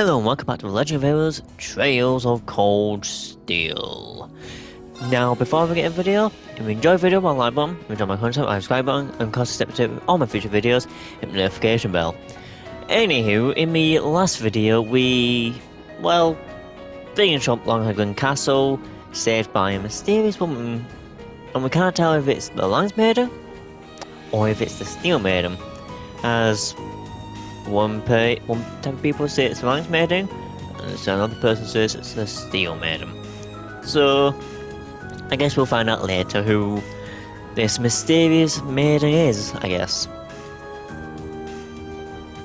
Hello and welcome back to The Legend of Heroes Trails of Cold Steel. Now, before we get into the video, if you enjoy the video, my like button, if you enjoy my content, my subscribe button, and cause a step to all my future videos, hit the notification bell. Anywho, in the last video, being in Long Castle, saved by a mysterious woman, and we can't tell if it's the Lance Maiden, or if it's the Steel Maiden, as one type of people say it's the Lance Maiden, and another person says it's the Steel Maiden. So, I guess we'll find out later who this mysterious maiden is, I guess.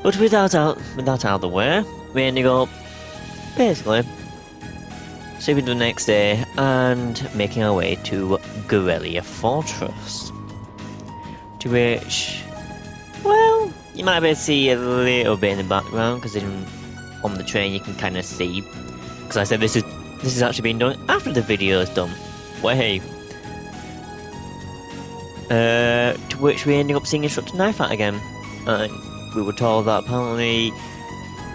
But with that out of the way, we ended up, basically, sleeping the next day and making our way to Guerrilla Fortress. To which, well, you might be able to see a little bit in the background, because on the train you can kind of see. Because I said this is actually being done after the video is done. Way. To which we ended up seeing Instructor Knife Out again. We were told that apparently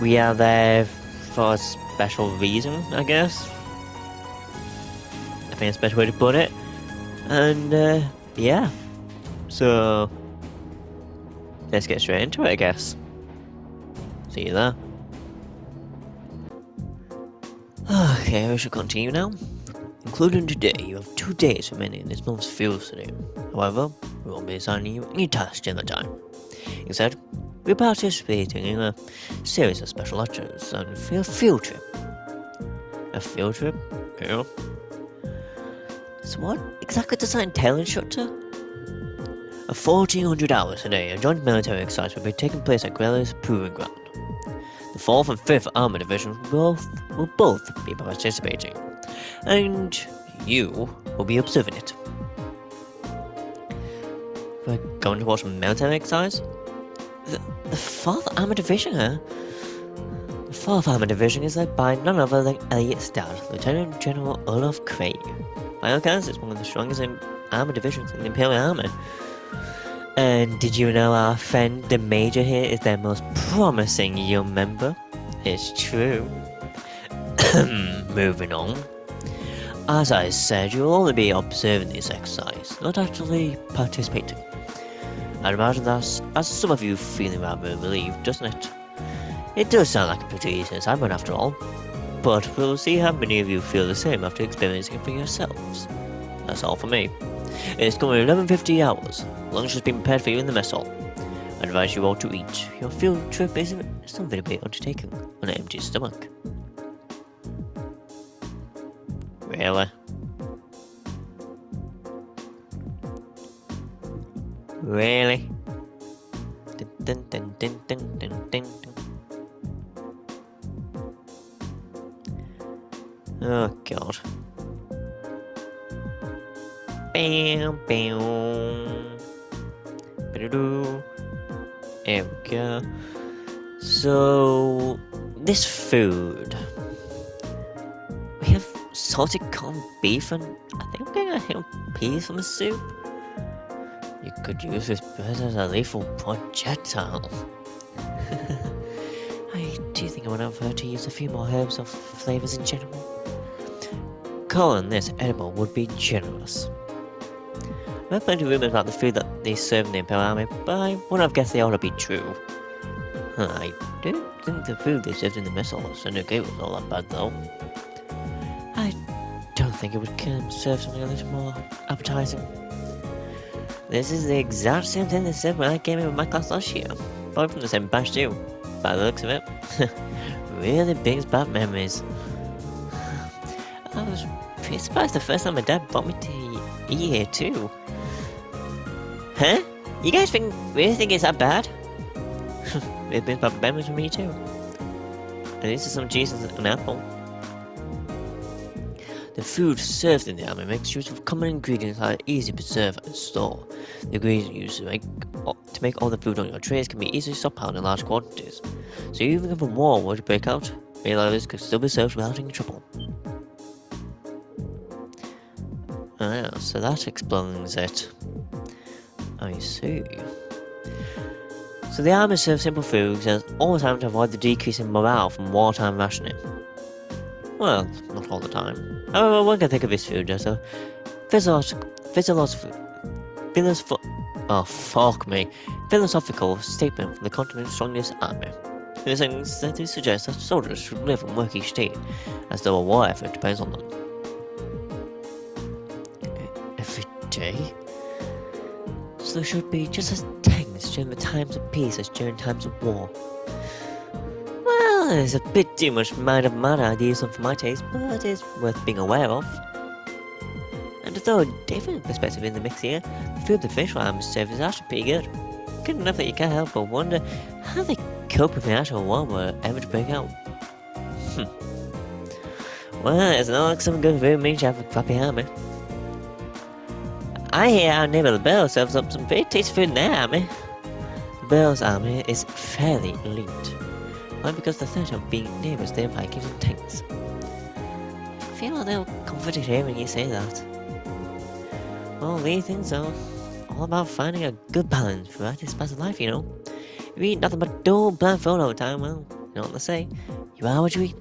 we are there for a special reason, I guess. I think that's the best way to put it. And yeah. So let's get straight into it, I guess. See you there. Okay, we shall continue now. Including today, you have 2 days remaining in this month's field study. However, we won't be assigning you any tasks during the time. Instead, we're participating in a series of special lectures and a field trip. A field trip? Yeah. So what exactly does that entail, Instructor? 1,400 hours a day, a joint military exercise will be taking place at Guerrilla's Proving Ground. The 4th and 5th Armour Divisions will both be participating, and you will be observing it. We're going to watch a military exercise? The 4th Armour Division, huh? The 4th Armour Division is led by none other than Elliot Stad, Lieutenant General Olaf Craig. By all accounts, it's one of the strongest armour divisions in the Imperial Army. And did you know our friend the Major here is their most promising young member? It's true. Moving on. As I said, you'll only be observing this exercise, not actually participating. I'd imagine that as some of you feeling rather relieved, doesn't it? It does sound like a pretty easy assignment after all, but we'll see how many of you feel the same after experiencing it for yourselves. That's all for me. It's going to 11:50 hours. Lunch has been prepared for you in the mess hall. I advise you all to eat. Your field trip isn't something to be undertaken on an empty stomach. Really? Really? Dun, dun, dun, dun, dun, dun, dun. Oh god. Bam, bam. Ba-da-doo. There we go. So, this food. We have salted corned beef and I think I'm getting a hint of peas from the soup. You could use this bread as a lethal projectile. I do think I would have her to use a few more herbs or flavours in general. Calling this edible would be generous. There are plenty of rumours about the food that they serve in the Imperial Army, but I wouldn't have guessed they ought to be true. I don't think the food they served in the mess hall at Sunday Gate was all that bad though. I don't think it would serve something a little more appetizing. This is the exact same thing they served when I came in with my class last year. Probably from the same batch too, by the looks of it. Really brings back memories. I was pretty surprised the first time my dad brought me to eat here too. Huh? You guys really think it's that bad? It brings back memories for me too. At least there's some cheese and an apple. The food served in the army makes use of common ingredients that are easy to preserve and store. The ingredients used to make all the food on your trays can be easily stockpiled in large quantities. So even if a war were to break out, meal items could still be served without any trouble. Ah, so that explains it. I see. So the army serves simple foods and all the time to avoid the decrease in morale from wartime rationing. Well, not all the time. However, one can think of this food as a philosophical statement from the continent's strongest army. In a sense, that it suggests that soldiers should live and work each day, as though a war effort depends on them. Every day? So there should be just as tense during the times of peace as during times of war. Well, it's a bit too much mind of matter ideas for my taste, but it's worth being aware of. And to throw a different perspective in the mix here, the food the facial arms serve is actually pretty good. Good enough that you can't help but wonder how they cope if an actual war were ever to break out. Well, it's not like some good food means you have a crappy army. I hear our neighbour the Bell serves up some pretty tasty food in their army. The Bell's army is fairly elite. Why? Because the threat of being neighbours thereby gives them tanks. I feel a little comforted hearing you say that. Well, these things are all about finding a good balance throughout this part of life, you know. If you eat nothing but dull blindfold all the time, well, you know what they say, you are what you eat.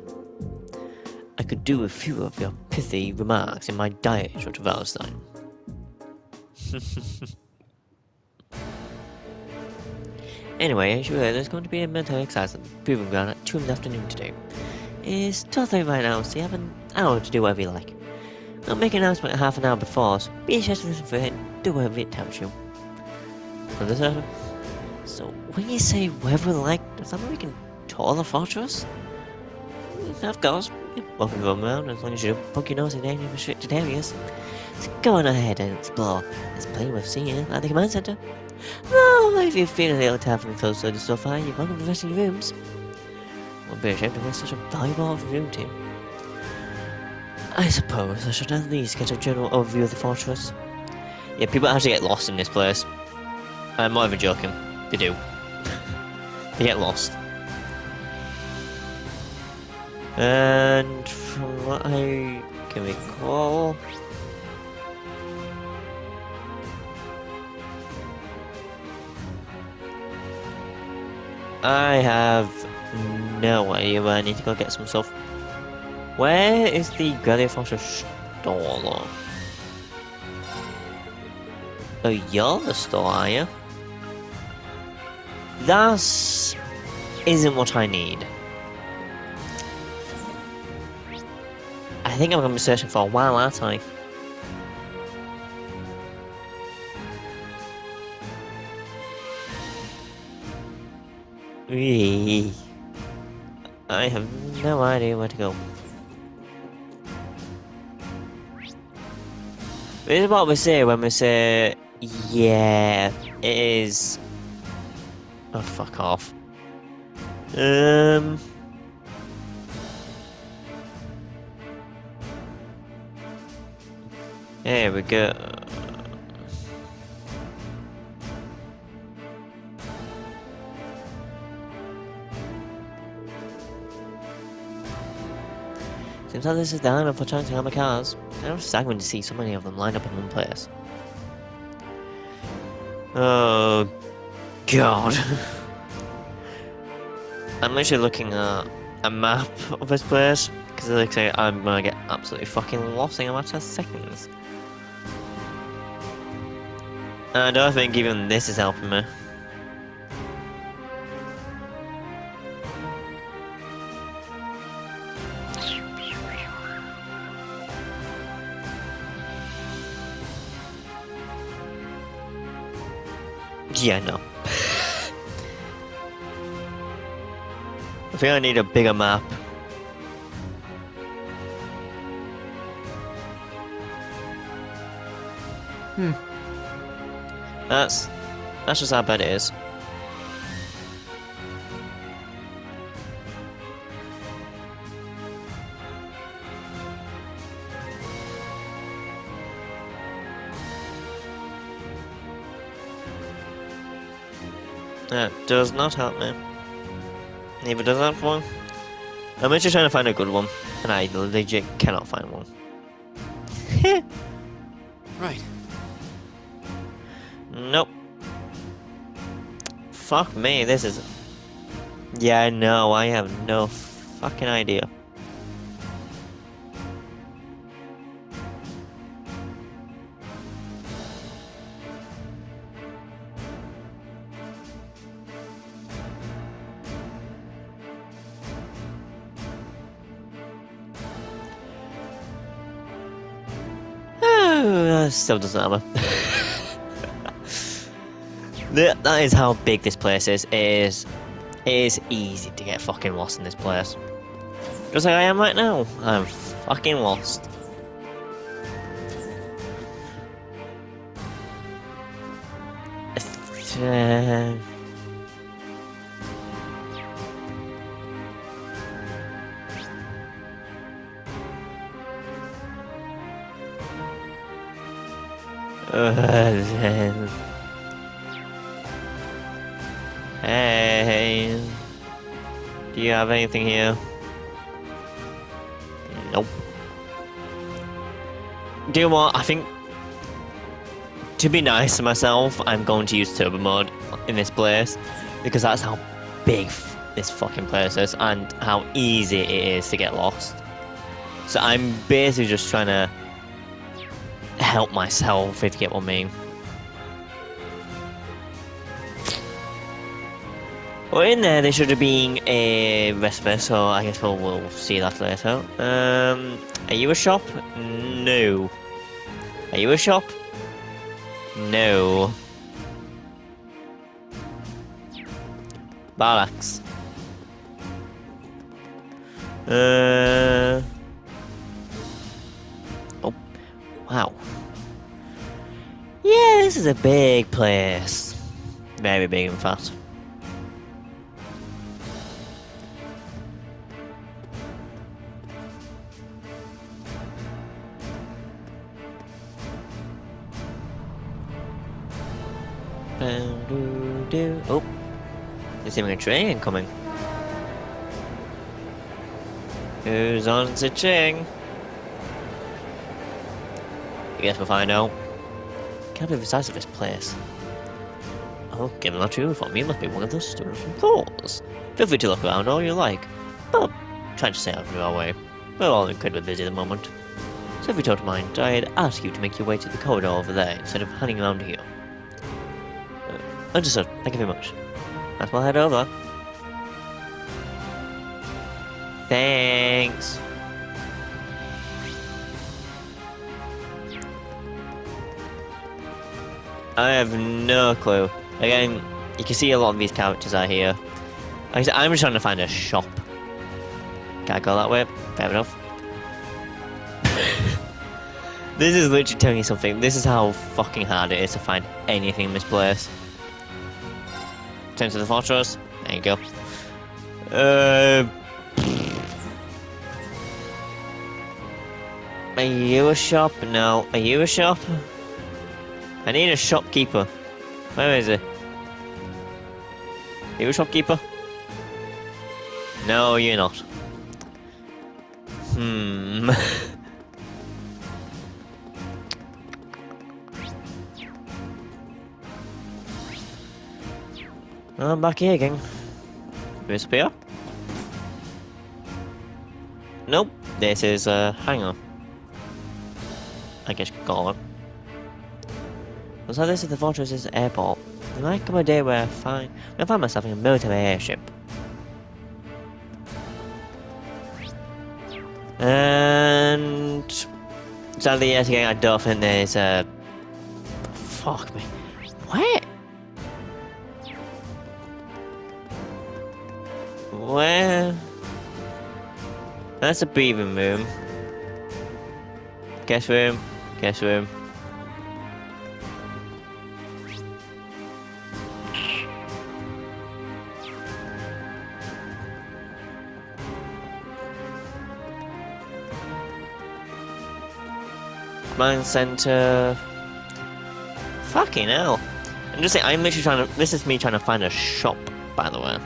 I could do a few of your pithy remarks in my diet, Dr. Valstein. Anyway, as you heard, there's going to be a military exercise at the proving ground at 2 in the afternoon today. It's 12:30 right now, so you have an hour to do whatever you like. I'll make an announcement half an hour before, so be sure to listen for it and do whatever it tells you. Understood? So, when you say whatever we like, does that mean we can tour the fortress? Of course, you're welcome to roam around as long as you don't poke your nose in any restricted areas. So go on ahead and explore. There's plenty worth seeing at the command center. Oh, if you feel a little tired from close studies so far, you're welcome to rest in your rooms. Won't be ashamed to waste such a valuable opportunity. I suppose I should at least get a general overview of the fortress. Yeah, people actually get lost in this place. I'm not even joking. They do. They get lost. And from what I can recall, I have no idea where I need to go get some stuff. Where is the Gladiator Fortress store? Oh, you're the store, are you? That isn't what I need. I think I'm going to be searching for a while, aren't I? I have no idea where to go. This is what we say when we say, yeah, it is. Oh, fuck off. There we go. Seems like this is the lineup for trying to armor cars. I'm staggering to see so many of them lined up in one place. Oh, God. I'm literally looking at a map of this place, because it looks like I'm gonna get absolutely fucking lost in a matter of seconds. I don't think even this is helping me. Yeah, no. I think I need a bigger map. That's just how bad it is. That does not help me. Neither does that one. I'm actually trying to find a good one, and I legit cannot find one. Right. Nope. Fuck me, this is... Yeah, no, I have no fucking idea. Still doesn't matter. That is how big this place is. It is easy to get fucking lost in this place. Just like I am right now. I'm fucking lost. Hey, do you have anything here? Nope. Do you know what? I think, to be nice to myself, I'm going to use turbo mode in this place because that's how big this fucking place is and how easy it is to get lost. So I'm basically just trying to help myself, if you get what I mean. Well, in there should have been a recipe, so I guess we'll see that later. Are you a shop? No. Are you a shop? No. Barracks. Oh. Wow. Yeah, this is a big place. Very big, in fact. Oh, there's even a train coming. Who's on the train? I guess we'll find out. Can't believe the size of this place. Oh, given that you thought me must be one of those stores from Thor's. Feel free to look around all you like, but try to stay out of our way. We're all incredibly busy at the moment. So if you don't mind, I'd ask you to make your way to the corridor over there instead of hanging around here. Understood. Thank you very much. That's why I'll head over. Thanks. I have no clue. Again, you can see a lot of these characters are here. Like I said, I'm just trying to find a shop. Can't go that way. Fair enough. This is literally telling you something. This is how fucking hard it is to find anything in this place. Turn to the fortress. There you go. Are you a shop? No. Are you a shop? I need a shopkeeper. Where is it? Are you a shopkeeper? No, you're not. I'm back here again. Disappear? Nope. This is a hangar. I guess you could call it. So this is the fortress's airport. There might come a day where I find myself in a military airship. And sadly, yet again, I don't think there's a... Fuck me. What? Where? That's a breathing room. Guest room. Guest room. Command center. Fucking hell. I'm just saying, I'm literally trying to... This is me trying to find a shop, by the way.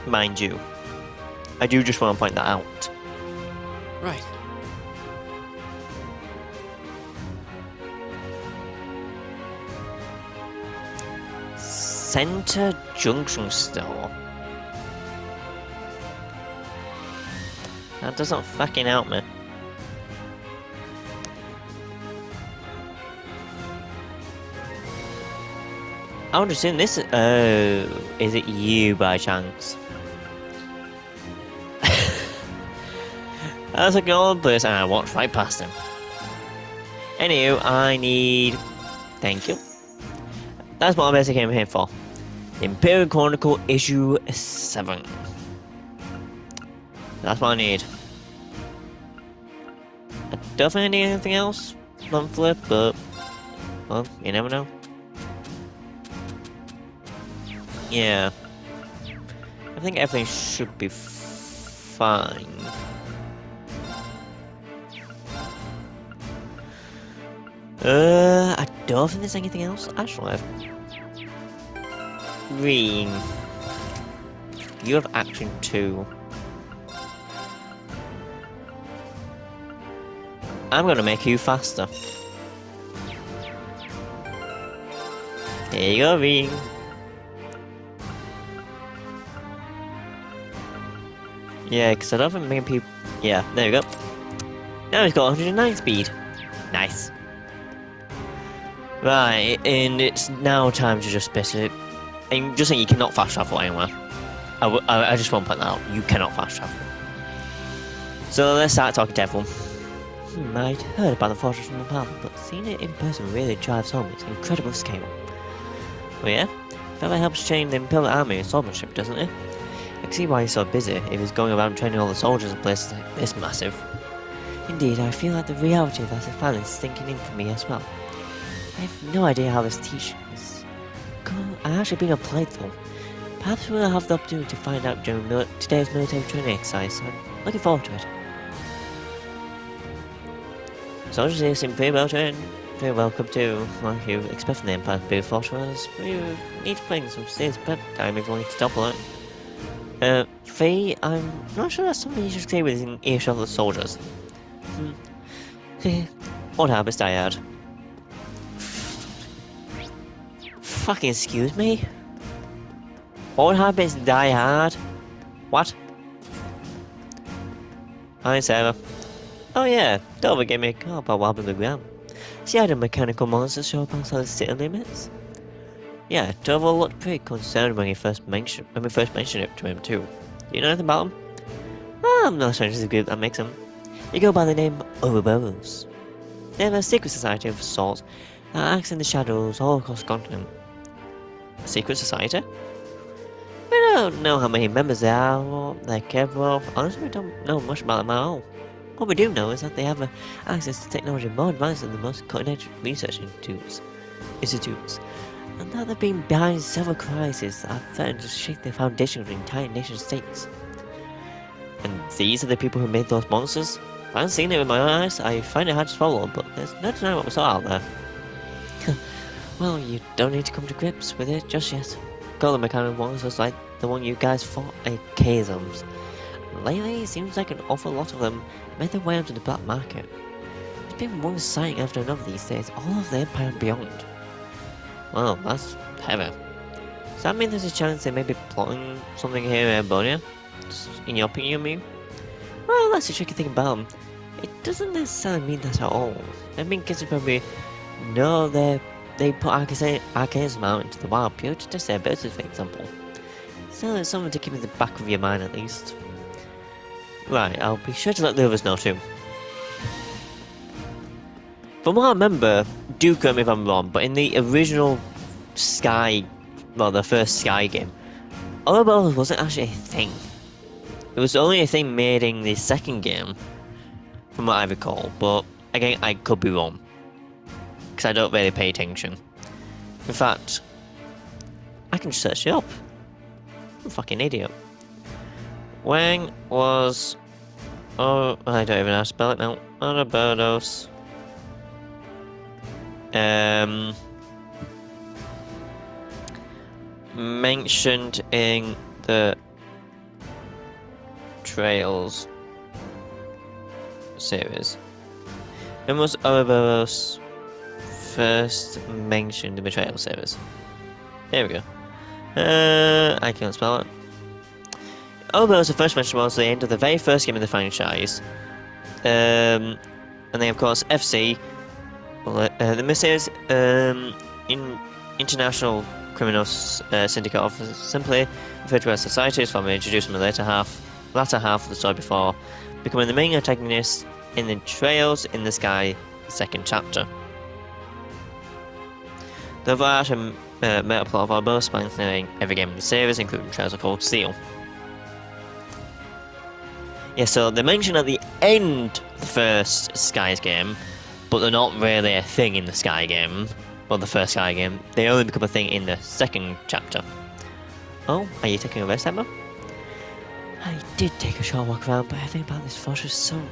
Mind you. I do just want to point that out. Right. Center Junction Store. That doesn't fucking help me. I would assume this is... Oh, is it you by chance? That's a gold place and I walked right past him. Anywho, I need... Thank you. That's what I basically came here for. Imperial Chronicle Issue 7. That's what I need. I don't think I need anything else monthly, but... Well, you never know. Yeah. I think everything should be fine. I don't think there's anything else. Actually, Green. You have action 2. I'm gonna make you faster. There you go, Green. Yeah, because I don't think many people... Yeah, there we go. Now he's got 109 speed. Nice. Right, and it's now time to just basically... And just saying, you cannot fast travel anywhere. I just want to point that out. You cannot fast travel. So let's start talking Devil. I'd heard about the fortress from above, but seeing it in person really drives home its incredible scale. Well, yeah, that helps train the Imperial Army and swordsmanship, doesn't it? I can see why he's so busy if he's going around training all the soldiers in places like this massive. Indeed, I feel like the reality of that finally is sinking in for me as well. I have no idea how this teaching is actually being applied though. Perhaps we'll have the opportunity to find out during today's military training exercise, so I'm looking forward to it. Soldiers here seem pretty well trained, very welcome to, like you expect from the Empire to be a fortress. We need to play some serious prep time if we want to topple it. Faye, I'm not sure that's something you should say within earshot of the soldiers. What habits I had? Fucking excuse me? Old habits die hard? What? Hi, Sarah. Oh yeah, don't forget me a call about wobbling the ground. See how the mechanical monsters show up outside the city limits? Yeah, Tovo looked pretty concerned when we first mentioned it to him too. Do you know anything about him? Oh, I'm not strange to the group that makes him. They go by the name Ouroboros. They have a secret society of sorts that acts in the shadows all across the continent. A secret society? We don't know how many members there are or their capable of. Honestly, we don't know much about them at all. What we do know is that they have access to technology more advanced than the most cutting-edge research institutes, and that they've been behind several crises that have threatened to shake the foundation of entire nation-states. And these are the people who made those monsters? I haven't seen it with my own eyes. I find it hard to swallow, but there's no denying what we saw out there. Well, you don't need to come to grips with it just yet. Call the mechanical monsters like the one you guys fought at Chasms. Lately, it seems like an awful lot of them made their way onto the black market. There's been one sighting after another these days, all over the Empire and beyond. Well, that's heavy. Does that mean there's a chance they may be plotting something here in Bonia? In your opinion, I mean? Well, that's the tricky thing about them. It doesn't necessarily mean that at all. I mean, kids probably know they put archaism out into the wild pure to test their abilities, for example. So it's something to keep in the back of your mind at least. Right, I'll be sure to let the others know too. From what I remember, do correct me if I'm wrong, but in the original Sky, well, the first Sky game, Ouroboros wasn't actually a thing. It was only a thing made in the second game, from what I recall, but again, I could be wrong. Because I don't really pay attention. In fact, I can search it up. I'm a fucking idiot. When was... Oh, I don't even know how to spell it now. Ouroboros. Mentioned in the Trails series. When was Ouroboros first mentioned in the Trails series? There we go. I can't spell it. Obo was the first mention was the end of the very first game in the franchise. And then, of course, FC, the mysterious international criminal syndicate officers, simply referred to as societies, from introduced in the latter half of the story before becoming the main antagonist in the Trails in the Sky second chapter. The overarching meta plot of Obo spanning every game in the series, including Trails of Cold Steel. Yeah, so they mention at the end of the first Skies game, but they're not really a thing in the Sky game. Well, the first Sky game. They only become a thing in the second chapter. Oh, are you taking a rest, Emma? I did take a short walk around, but everything about this fortress is so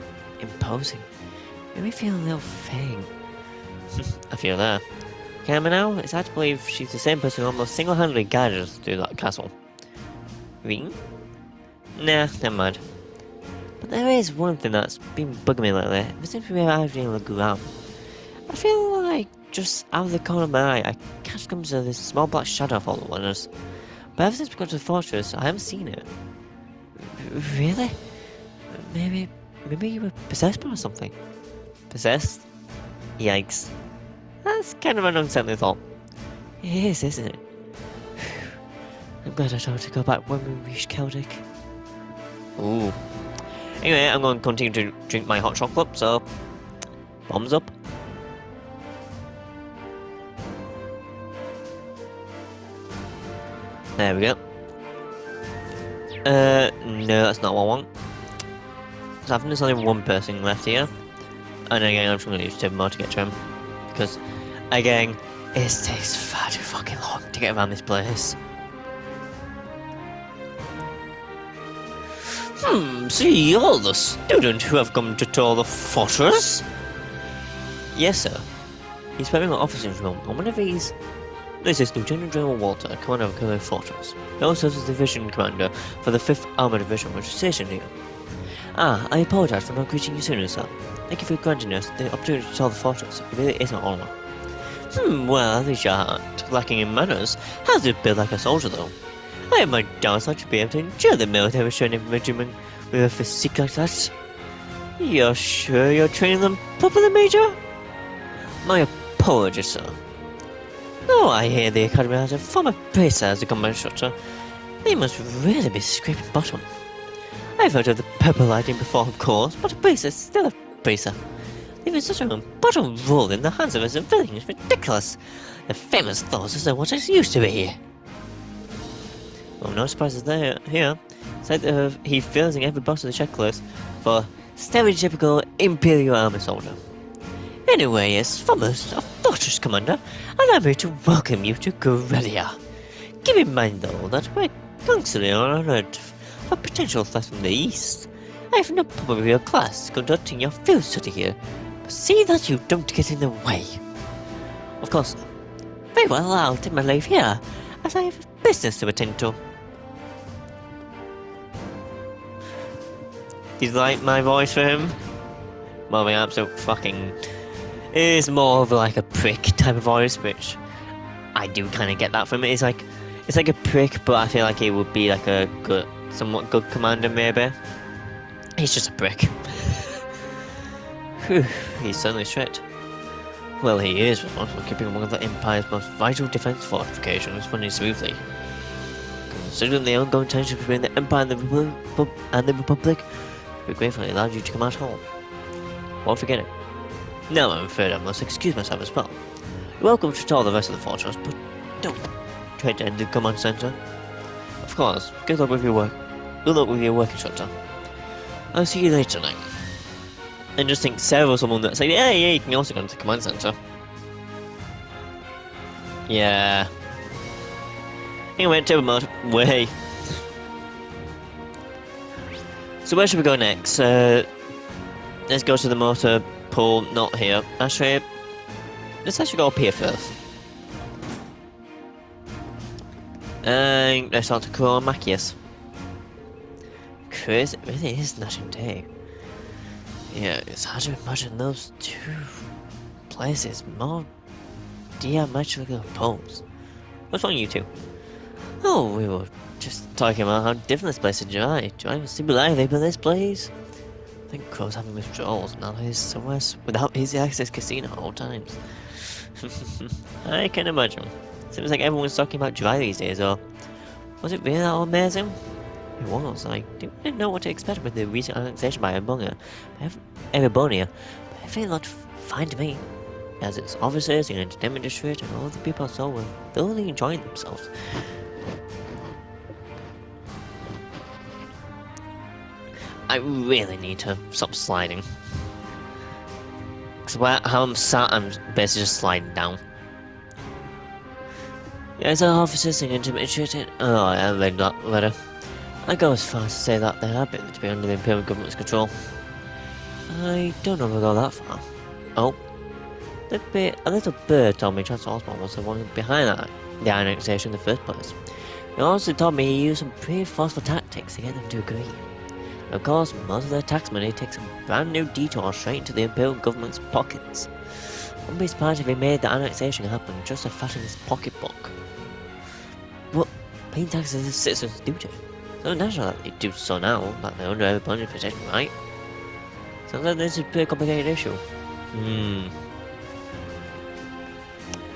imposing. It made me feel a little vague. I feel that. Okay, Emma now, it's hard to believe she's the same person who almost single-handedly guided us through that castle. Reading? Nah, never mind. But there is one thing that's been bugging me lately. Ever since we arrived in Laguram, I feel like just out of the corner of my eye, I catch glimpses of this small black shadow following us. But ever since we got to the fortress, I haven't seen it. Really? Maybe you were possessed by something. Possessed? Yikes. That's kind of an unsettling thought. It is, isn't it? I'm glad I told her to go back when we reached Celtic. Ooh. Anyway, I'm going to continue to drink my hot chocolate, so thumbs up. There we go. No, that's not what I want. So I think there's only one person left here. And again, I'm just going to use 2 more to get to him. Because, again, it takes far too fucking long to get around this place. So you're the student who have come to tour the fortress? Yes, sir. He's wearing an officer's room. I wonder if he's... This is Lieutenant General Walter, commander of Killer Fortress. He also serves as division commander for the 5th Armored Division, which is stationed here. Ah, I apologize for not greeting you sooner, sir. Thank you for granting us the opportunity to tour the fortress. It really is an honor. Well, at least you aren't lacking in manners. How does it build like a soldier, though? I have my doubts that you'll be able to enjoy the military training regiment with a physique like that. You're sure you're training them properly, Major? My apologies, sir. No, I hear the Academy has a former bracer as a combat instructor. They must really be scraping bottom. I've heard of the purple lighting before, of course, but a bracer is still a bracer. Leaving such a bottom role in the hands of a civilian is ridiculous. The famous thoughts isn't what it used to be. Well, no surprises there here. Said he fills in every box of the checklist for stereotypical Imperial Army soldier. Anyway, as foremost a fortress commander, allow me to welcome you to Corellia. Keep in mind, though, that we're constantly on alert for potential threats from the east. I have no problem with your class conducting your field study here, but see that you don't get in the way. Of course. Very well, I'll take my leave here, as I have business to attend to. Did you like my voice for him? Well, the absolute fucking... It is more of like a prick type of voice, which I do kind of get that from it. It's like a prick, but I feel like it would be like a good, somewhat good commander maybe. He's just a prick. Whew, he's certainly strict. Well, he is responsible for keeping one of the Empire's most vital defense fortifications running smoothly. Considering the ongoing tension between the Empire and the Republic, we gratefully allowed you to come out home. Won't forget it. Now I'm afraid I must excuse myself as well. You're welcome to tour the rest of the fortress, but don't try to enter the command center. Of course, good luck with your work. Good luck with your work, instructor. I'll see you later then. And just think Sarah or someone that say, yeah, you can also go to the command center. Yeah. Anyway, table mode. Way. So where should we go next? Let's go to the motor pool, not here. Actually, let's actually go up here first. And let's start to call Machias. Crazy, it really is night and day. Yeah, it's hard to imagine those two places more diametrically opposed. What's wrong, you two? Oh, we were just talking about how different this place is. July. July was super lively, but this place. I think Crow's having withdrawals now. He's somewhere without easy access casino at all times. I can imagine. Seems like everyone's talking about July these days, or was it really that amazing? It was. I didn't really know what to expect with the recent annexation by Ebonia. But everything looked fine to me. As its officers and entertainment district and all the people I saw were thoroughly enjoying themselves. I really need to stop sliding. Because how I'm sat, I'm basically just sliding down. As our officers and entertainment district, oh, I read that letter. I go as far as to say that they're happy to be under the Imperial government's control. I don't know if I go that far. Oh. A little bird told me Chancellor Osborne was the one behind the annexation in the first place. He also told me he used some pretty forceful tactics to get them to agree. Of course, most of their tax money takes a brand new detour straight into the Imperial government's pockets. Wouldn't be surprised if he made the annexation happen just to fatten his pocketbook. But paying taxes is a citizen's duty. So natural that they do so now, that they're under everybody's protection, right? Sounds like this is a pretty complicated issue.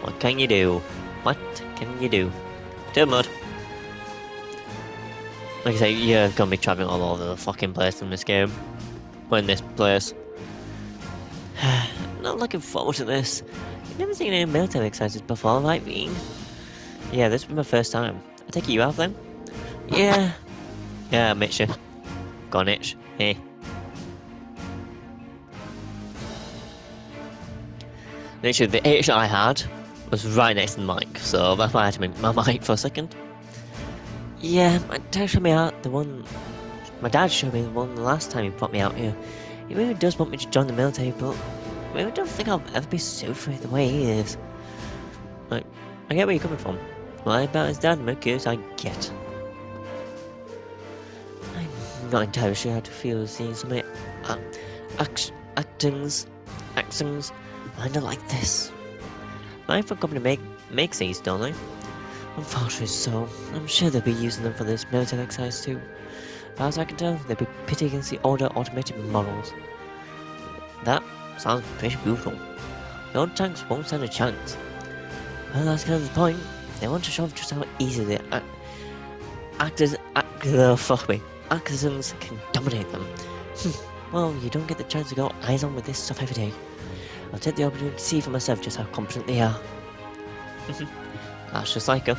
What can you do? What can you do? Too much. Like I say, you're gonna be traveling all over the fucking place in this game. Or in this place. Not looking forward to this. You've never seen any military exercises before, right, Bean? Yeah, this will be my first time. I take it you have then? Yeah. Yeah, Mitch. Go on, itch. Hey. Literally, the itch I had was right next to the mic, so that's why I had to mute my mic for a second. Yeah, my dad showed me out the one. My dad showed me the one the last time he brought me out here. He really does want me to join the military, but I really don't think I'll ever be suited for it the way he is. Like, I get where you're coming from. Well, about his dad, I'm curious, I get. I'm not entirely sure how to feel seeing so many actions lined up like this. My company makes these, don't they? Unfortunately so. I'm sure they'll be using them for this military exercise too. As far as I can tell, they'll be pitted against the older automated models. That sounds pretty brutal. The old tanks won't stand a chance. Well, that's kind of the point. They want to show off just how easy the accidents can dominate them. Well, you don't get the chance to go eyes on with this stuff every day. I'll take the opportunity to see for myself just how competent they are. That's just like her.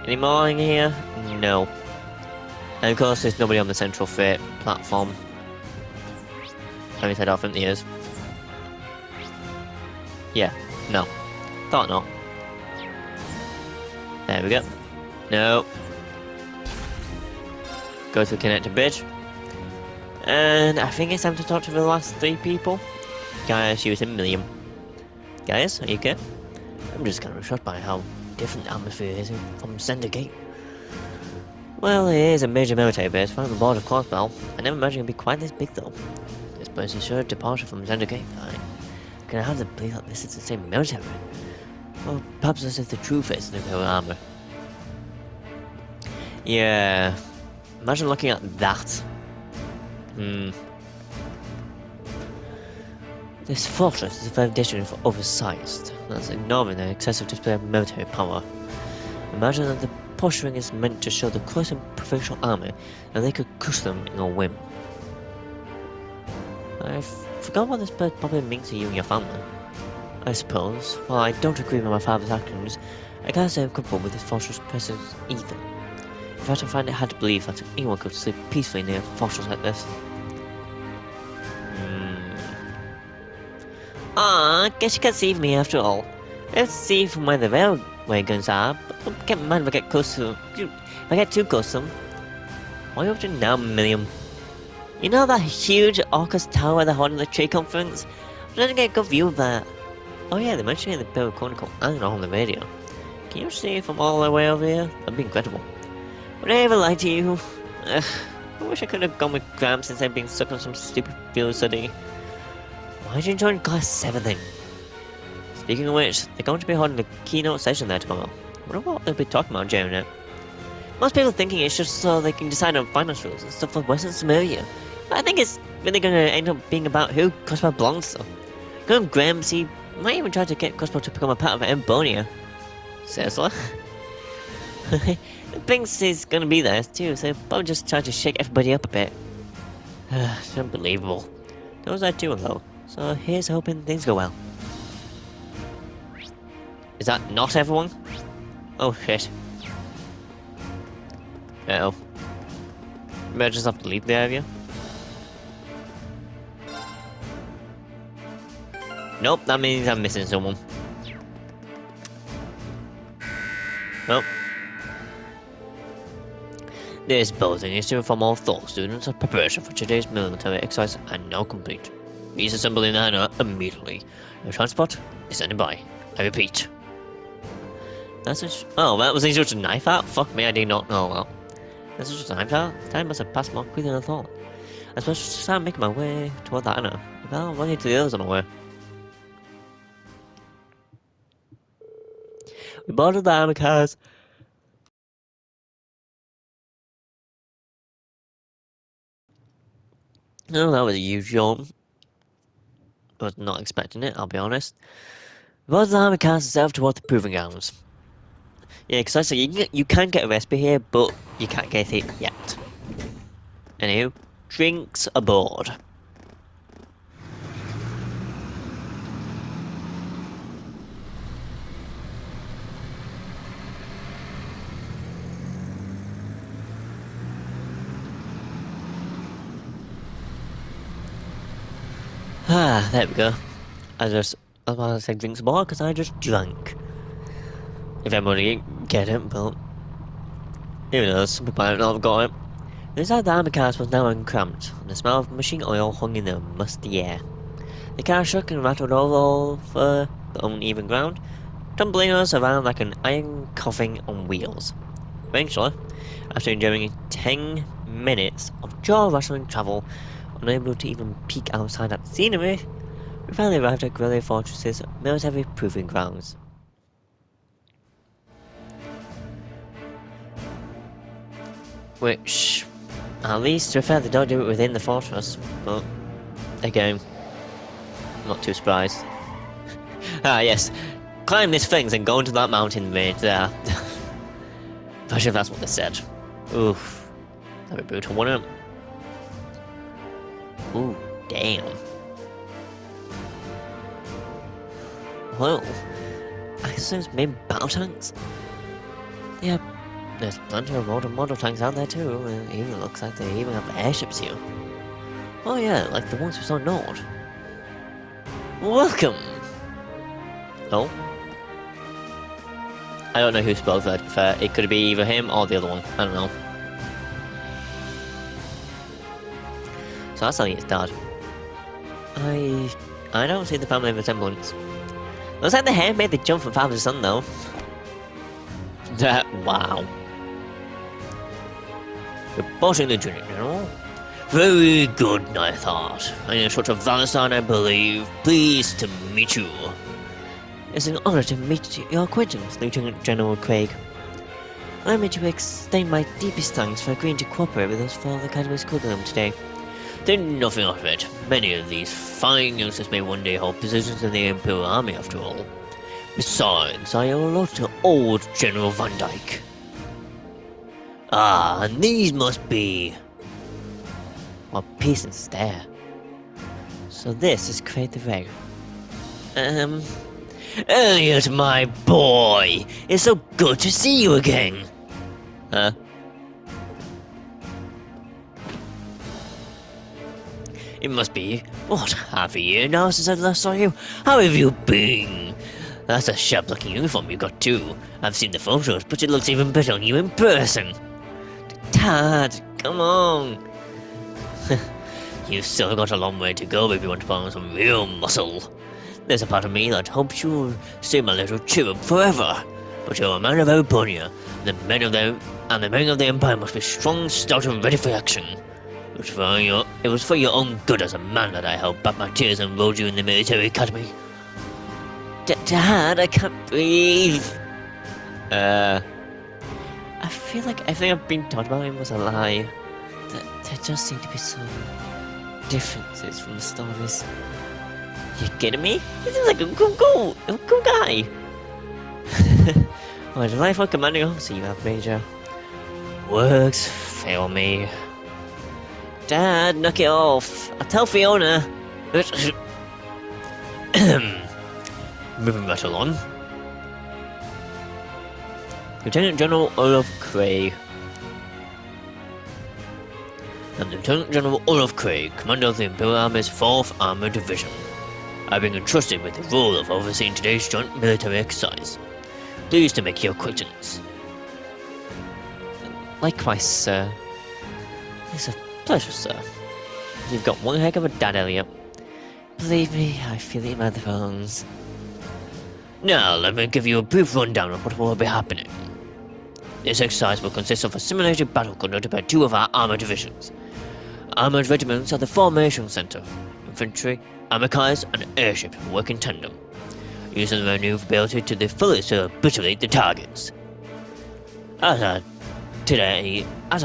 Any more in here? No. And of course there's nobody on the Central Fate platform. At least I don't think there is. Yeah, no. Thought not. There we go. No. Go to the connector bridge. And I think it's time to talk to the last 3 people. Guys, use a million. Guys, are you good? I'm just kind of shocked by how different the atmosphere is from Center Gate. Well, it is a major military base right on the border of Crossbell. I never imagined it'd be quite this big though. This place is sure a departure from Center Gate. Can I have to believe that this is the same military? Well, perhaps this is the true face of the Imperial armor. Yeah, imagine looking at that. This fortress is a foundation for oversized. That's ignoring the excessive display of military power. Imagine that the posturing is meant to show the close and provincial army, and they could crush them in a whim. I forgot what this bird probably means to you and your family. I suppose, while I don't agree with my father's actions, I can't say I'm comfortable with this fortress presence either. In fact, I find it hard to believe that anyone could sleep peacefully near a fortress like this. Ah, guess you can't see me after all. I have to see from where the railway guns are, but don't get mad if I get close to them. If I get too close to them. What are you up to now, Milliam? You know that huge Orcus tower they're holding the tree conference? I'm trying to get a good view of that. Oh yeah, they mentioned it in the Imperial Chronicle and on the radio. Can you see it from all the way over here? That'd be incredible. Would I ever lie to you? I wish I could have gone with Gramps instead of being stuck on some stupid field study. Why did you join Class 7 then? Speaking of which, they're going to be holding a keynote session there tomorrow. wonder what they'll be talking about during it. Most people thinking it's just so they can decide on finance rules and stuff for Western Samaria. But I think it's really going to end up being about who Crossbow belongs to. Graham Grahams, he might even try to get Crossbow to become a part of Embonia. Seriously? Thinks he's going to be there too, so probably just try to shake everybody up a bit. It's unbelievable. Those are two though, so here's hoping things go well. Is that not everyone? Oh shit. Uh-oh. Maybe I just have to leave the area? Nope, that means I'm missing someone. Nope. This building is to inform all Thor students of preparation for today's military exercise and now complete. Please assemble in Anna immediately. Your transport is standing by. I repeat. That's a oh, that was just a knife out? Fuck me, I did not know that. That's just a knife out? Time must have passed more quickly than I thought. I suppose I should start making my way toward that Anna. I'll run into the others on the way. We boarded the armor cars. Oh, that was a huge yawn. I was not expecting it, I'll be honest. We boarded the armor cars and set off toward the proving grounds. Yeah, because I said you can get a recipe here, but you can't get it yet. Anywho, drinks aboard. Ah, there we go. I was about to say drinks aboard because I just drank. If everybody get it, but who knows, some people might not have got it. The inside the armor cars was now uncramped, and the smell of machine oil hung in the musty air. The car shook and rattled all over the uneven ground, tumbling us around like an iron coffin on wheels. Eventually, after enduring 10 minutes of jaw-rattling travel, unable to even peek outside at the scenery, we finally arrived at Guerrilla Fortress's military proving grounds. Which, at least to be fair, they don't do it within the fortress, but again, I'm not too surprised. Ah yes, climb these things and go into that mountain range there. Not sure if that's what they said. Oof, that'd be brutal, wouldn't it? Ooh, damn. Well, I suppose maybe battle tanks? Yeah, there's plenty of model tanks out there too, and it even looks like they even have airships here. Oh yeah, like the ones we saw north. Welcome! Oh? I don't know who spoke there, to be fair. It could be either him or the other one. I don't know. So that's how he gets dad. I don't see the family resemblance. Looks like the hair made the jump from father to son though. Wow. Reporting the Lieutenant General. Very good, I thought. I am Instructor Valentine, I believe. Pleased to meet you. It's an honor to meet your acquaintance, Lieutenant General Craig. Allow me to extend my deepest thanks for agreeing to cooperate with us for the Academy's curriculum today. Think nothing of it. Many of these fine youngsters may one day hold positions in the Imperial Army after all. Besides, I owe a lot to old General Van Dyke. Ah, and these must be... well, peace and stare. So this is Craig the Reg. Elliot, my boy! It's so good to see you again! Huh? It must be, what, half a year now since I last saw you? How have you been? That's a sharp-looking uniform you got too. I've seen the photos, but it looks even better on you in person. Dad, come on! You've still got a long way to go if you want to put on some real muscle. There's a part of me that hopes you'll stay my little cherub forever. But you're a man of Albonia, and the men of the Empire must be strong, stout, and ready for action. It was for your own good as a man that I held back my tears and enrolled you in the military academy. Dad, I can't breathe. I feel like everything I've been told about him was a lie. There just seem to be some differences from the stories. You kidding me? He seems like a cool guy. What a delightful commanding officer you have, Major. Works fail me. Dad, knock it off. I'll tell Fiona. Moving right along. Lieutenant General Olaf Craig. I'm Lieutenant General Olaf Craig, Commander of the Imperial Army's 4th Armored Division. I've been entrusted with the role of overseeing today's joint military exercise. Pleased to make your acquaintance. Likewise, sir. It's a pleasure, sir. You've got one heck of a dad, Elliot. Believe me, I feel it in my bones. Now, let me give you a brief rundown of what will be happening. This exercise will consist of a simulated battle conducted by 2 of our armored divisions. Armored regiments are the formation center. Infantry, armor cars, and airship work in tandem, using their maneuverability to the fullest to obliterate the targets. As our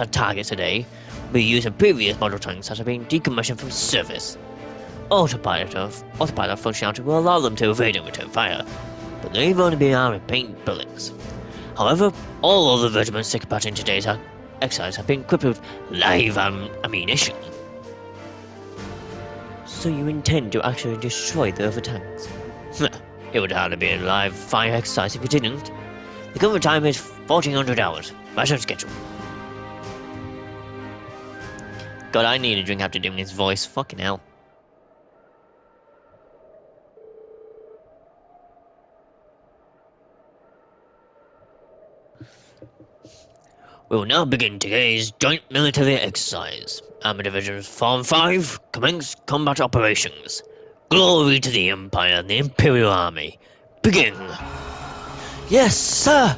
targets today, we use previous model tanks that have been decommissioned from service. Autopilot functionality will allow them to evade and return fire, but they've only been armed with paint bullets. However, all other regiments taking part in today's exercise have been equipped with live ammunition. So you intend to actually destroy the other tanks? It would hardly be a live fire exercise if you didn't. The current time is 1400 hours, right on schedule. God, I need a drink after doing his voice, fucking hell. We will now begin today's joint military exercise. Armored Division Form 5, commence combat operations. Glory to the Empire and the Imperial Army. Begin! Yes, sir!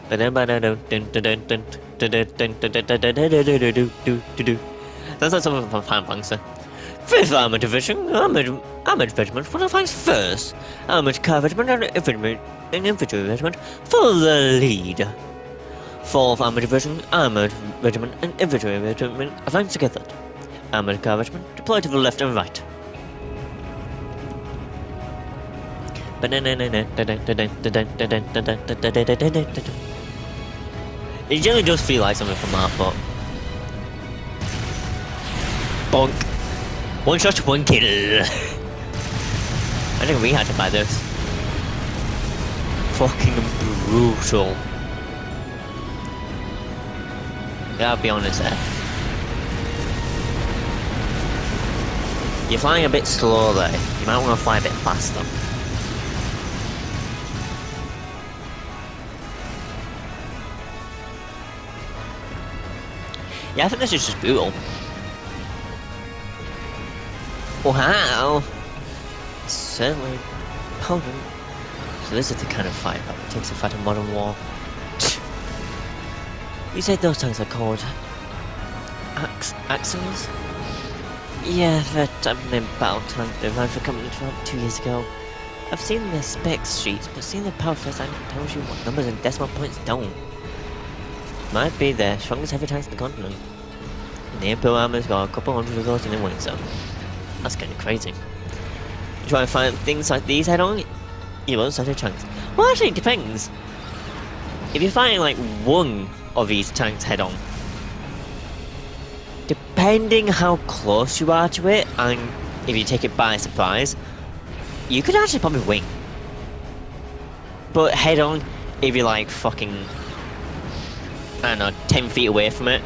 That's not something from Final Fantasy. 5th Armored Division, Armored Regiment, what finds first? Armored Car Regiment and Infantry Regiment, follow the lead. 4th Armored Division, Armored Regiment, and Infantry Regiment advance together. Armored Car Regiment, deploy to the left and right. It generally does feel like something from that, but... Bonk. One shot, one kill. I think we had to buy this. Fucking brutal. Gotta be honest there. You're flying a bit slow there. You might want to fly a bit faster. Yeah, I think this is just brutal. Wow! Certainly potent. So this is the kind of firepower that takes a fight in modern war. You said those tanks are called Axles? Yeah, they're main battle tank they ran for company 2 years ago. I've seen their spec sheets, but seeing their power first time tells you what numbers and decimal points don't. Might be the strongest heavy tanks in the continent. And the Imperial Army's got a couple hundred of those in the winning zone. That's kinda crazy. You try to find things like these head on, you won't stand a chance. Well, actually, it depends. If you're fighting like one of these tanks head on, depending how close you are to it, and if you take it by surprise, you could actually probably win. But head on, if you're like fucking, I don't know, 10 feet away from it,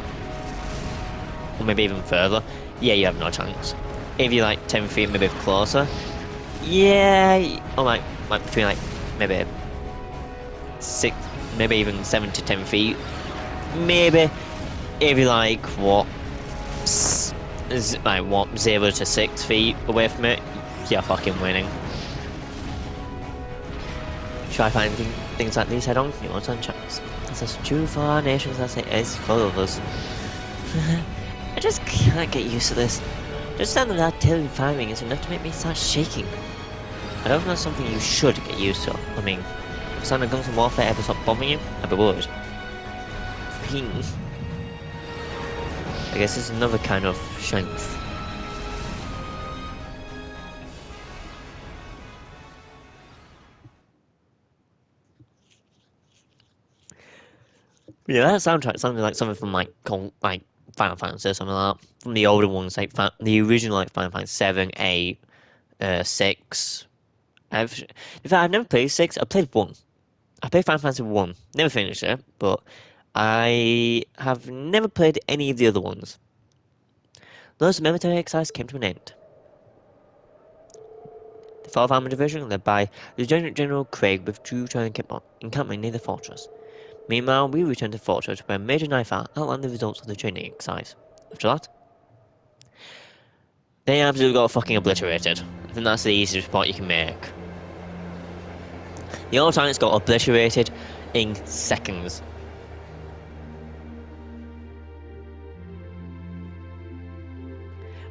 or maybe even further, yeah, you have no chance. If you're like 10 feet, maybe closer, yeah, or like between like maybe 6, maybe even 7 to 10 feet, maybe if you're like what, is like what, 0 to 6 feet away from it, you're fucking winning. Try finding things like these head on, you won't stand a chance. It's as true for our nations as it is for others. I just can't get used to this. Just sound of artillery firing is enough to make me start shaking. I don't know, something you should get used to. I mean, Sound of Guns and Warfare ever stop bothering you? I'd be worried. Ping. I guess it's another kind of strength. Yeah, that soundtrack sounded like something from like Final Fantasy or something like that. From the older ones, like the original like Final Fantasy 7, 8, 6. In fact, I've never played 6. I played 1. I played Final Fantasy 1. Never finished it, but I have never played any of the other ones. Those military exercises came to an end. The 4th Armored Division, led by Lieutenant General Craig, withdrew to an encampment near the fortress. Meanwhile, we returned to the fortress where Major Knifeout outlined the results of the training exercise. After that, they absolutely got fucking obliterated. I think that's the easiest report you can make. The whole Giants got obliterated in seconds.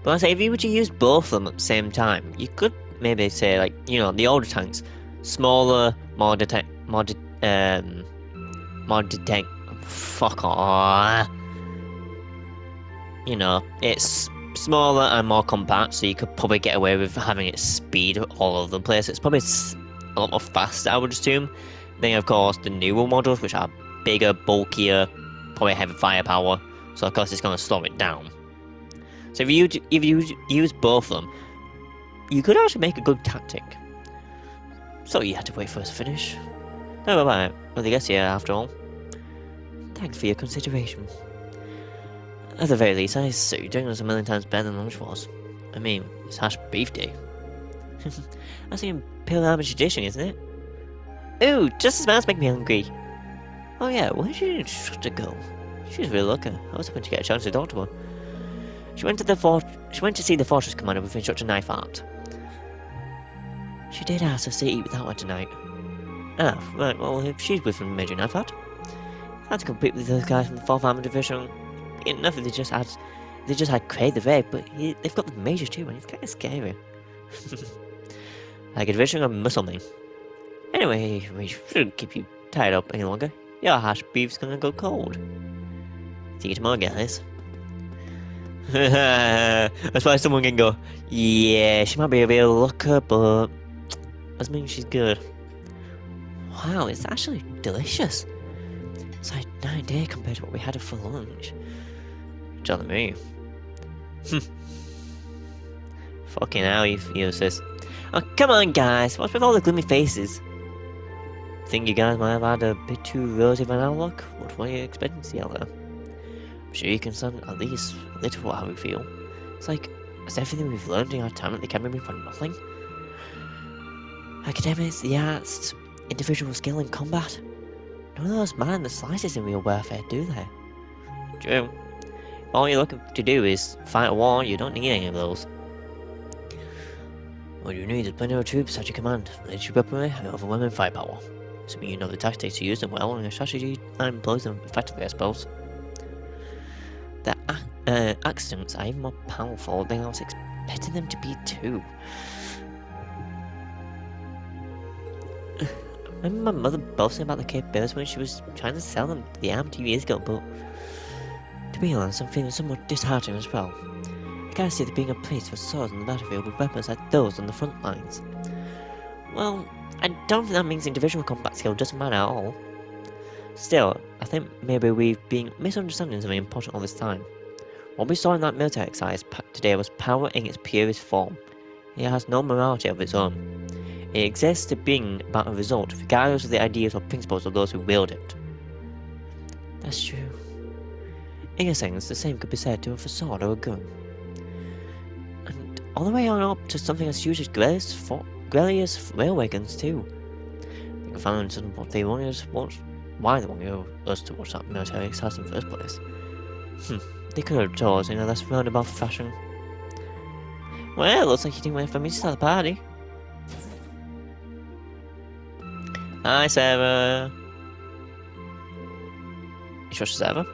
But I say, if you were to use both of them at the same time, you could maybe say, like, you know, the older tanks, smaller, more fuck off. You know, it's smaller and more compact, so you could probably get away with having its speed all over the place. It's probably a lot more faster, I would assume. Then, of course, the newer models, which are bigger, bulkier, probably have firepower, so of course it's going to slow it down. So if you use both of them, you could actually make a good tactic. So you had to wait for us to finish. No, bye-bye. Well, I guess here after all. Thanks for your consideration. At the very least, I say you're doing us a million times better than lunch was. I mean, it's hash beef day. That's an Imperial Army tradition, isn't it? Ooh, just as smells make me hungry. Oh yeah, where did your instructor go? She was really lucky. I was hoping to get a chance to talk to her. She went to see the fortress commander with Instructor Knife Art. She did ask us to eat without her tonight. Ah, right, well, if she's with Major Knife Art, I had to compete with those guys from the 4th Armored Division. Enough they just had Craig the Red, but they've got the Major too, and it's kind of scary. Like a division of musclemen. Anyway, we shouldn't keep you tied up any longer. Your hash beef's gonna go cold. See you tomorrow, guys. That's why someone can go, yeah, she might be a real looker, but doesn't mean she's good. Wow, it's actually delicious. It's like 9 days compared to what we had for lunch. Telling me. Fucking hell, you useless. Oh, come on, guys. What's with all the gloomy faces? Think you guys might have had a bit too rosy of an outlook? What were you expecting to see out there? I'm sure you can understand at least a little how we feel. It's like, has everything we've learned in our time at the academy for nothing? Academics, the arts, individual skill in combat. None of those matter in the slightest in real warfare, do they? True. If all you're looking to do is fight a war, you don't need any of those. What you need is plenty of troops at your command, military weaponry, and overwhelming firepower. Assuming you know the tactics to use them well, and a strategy that employs them effectively, I suppose. The accidents are even more powerful than I was expecting them to be too. I remember my mother boasting about the capabilities when she was trying to sell them to the army 2 years ago, but to be honest, I'm feeling somewhat disheartened as well. I can't see there being a place for swords on the battlefield with weapons like those on the front lines. Well, I don't think that means individual combat skill doesn't matter at all. Still, I think maybe we've been misunderstanding something important all this time. What we saw in that military exercise today was power in its purest form. It has no morality of its own. It exists to bring about a result, regardless of the ideas or principles of those who wield it. That's true. In a sense, the same could be said to a sword or a gun. And all the way on up to something as huge as Grelia's railway guns too. I can find out what they wanted us to watch, why they wanted us to watch that military exercise in the first place. They could have told us in a less roundabout fashion. Well, looks like you didn't wait for me to start the party. Hi, Sarah. You trust Sarah?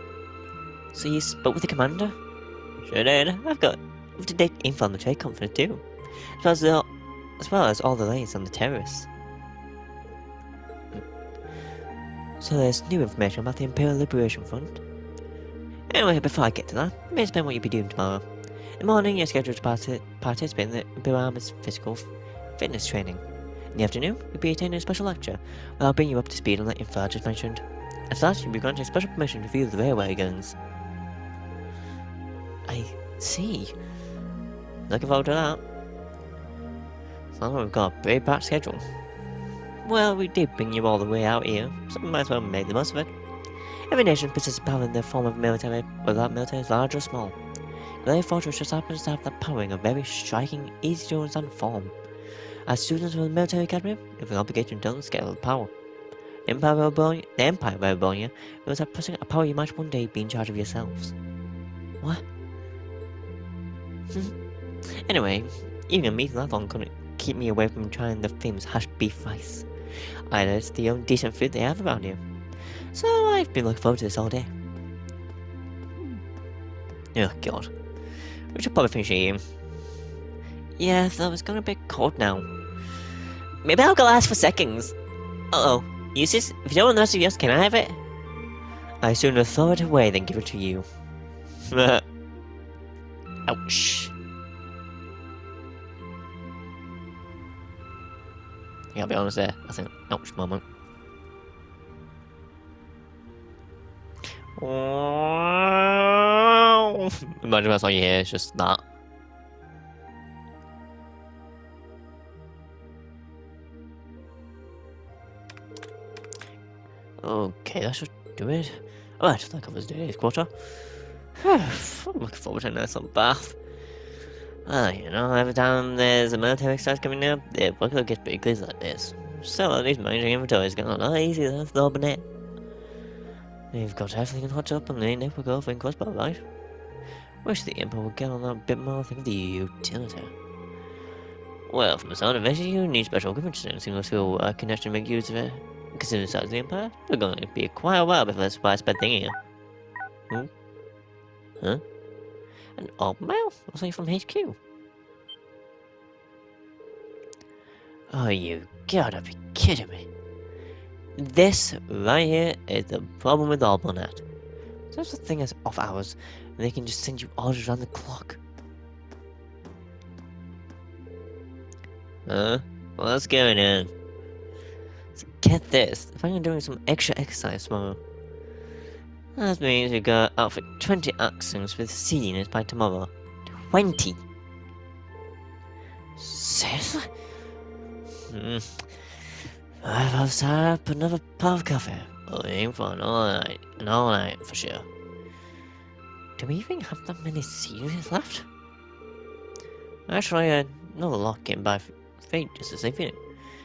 So you spoke with the commander? Sure did. I've got up-to-date info on the trade conference too, as well as all the latest on the terrorists. So there's new information about the Imperial Liberation Front. Anyway, before I get to that, let me explain what you'll be doing tomorrow. In the morning, you're scheduled to participate in the Imperial Army's physical fitness training. In the afternoon, you'll be attending a special lecture, where I'll bring you up to speed on the info I just mentioned. After that, you'll be granted special permission to view the railway guns. I see. Looking forward to that. Sounds like we've got a very packed schedule. Well, we did bring you all the way out here, so we might as well make the most of it. Every nation possesses power in their form of military, whether that military is large or small. Their fortress just happens to have the power in a very striking, easy to understand form. As students of the military academy, you have an obligation to scale of power. The Empire of Babylonia was at possessing a power you might one day be in charge of yourselves. What? Anyway, even a meeting that long couldn't keep me away from trying the famous hash beef rice. I know it's the only decent food they have around here. So I've been looking forward to this all day. Oh god. We should probably finish eating. Yeah, though it's gonna be a bit cold now. Maybe I'll go ask for seconds. Uh-oh. Useless, if you don't want the rest of yours, can I have it? I sooner throw it away than give it to you. Ouch. Yeah, I'll be honest there. That's an ouch moment. Imagine that's all you hear, it's just that. Okay, that should do it. Alright, that covers today's quarter. I'm looking forward to a nice little bath. You know, every time there's a military exercise coming up, the workload gets pretty crazy like this. So at least managing inventory is going a lot easier than the it. We've got everything hot up and the network over in Crossbow, right? Wish the Emperor would get on that a bit more, think of the utility. Well, from the sound of it, you need special equipment to single skill connection to make use of it. Considering the size of the Empire, we're going to be quite a while before this widespread thing here. Huh? An old mail? Or something from HQ? Oh, you gotta be kidding me. This right here is the problem with Albonet. There's a thing as off hours, and they can just send you orders around the clock. Huh? What's going on? So get this, if I'm doing some extra exercise tomorrow. That means we got out for 20 actions with seediness by tomorrow. 20! Seriously? 5 hours up, another pot of coffee. We'll aim for an all night for sure. Do we even have that many series left? Actually, another lock came by fate just as they fit.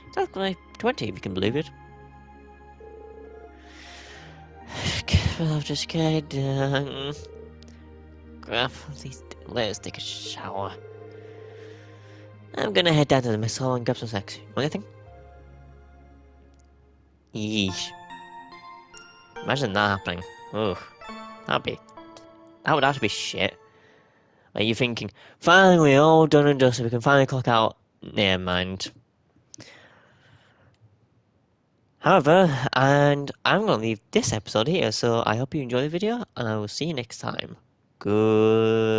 Exactly 20 if you can believe it. Well, I've just get done. Grab these. Let's take a shower. I'm gonna head down to the mess hall and grab some snacks. Want anything? Yeesh. Imagine that happening. Ugh. That would have to be shit. Are you thinking, finally all done and dusted, we can finally clock out? Never mind. However, and I'm going to leave this episode here, so I hope you enjoy the video, and I will see you next time. Goodbye.